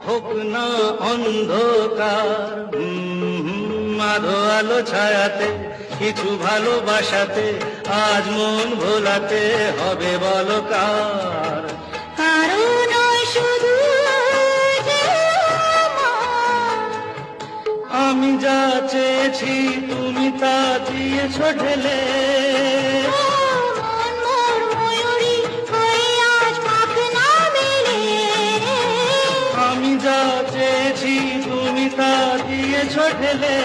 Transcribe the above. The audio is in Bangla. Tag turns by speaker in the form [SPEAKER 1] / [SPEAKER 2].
[SPEAKER 1] হোক না অন্ধকার, আধো আলো ছায়াতে কিছু ভালোবাসাতে আজ মন ভোলাতে হবে বলো কার।
[SPEAKER 2] কারণ শুধু যে আমার,
[SPEAKER 1] আমি যা চেয়েছি তুমি তা দিয়েছ ঢেলে,
[SPEAKER 2] মন মোর ময়ূরী হয়ে আজ পাখনা মেলে।
[SPEAKER 1] আমি যা চেয়েছি তুমি তা দিয়েছ ঢেলে।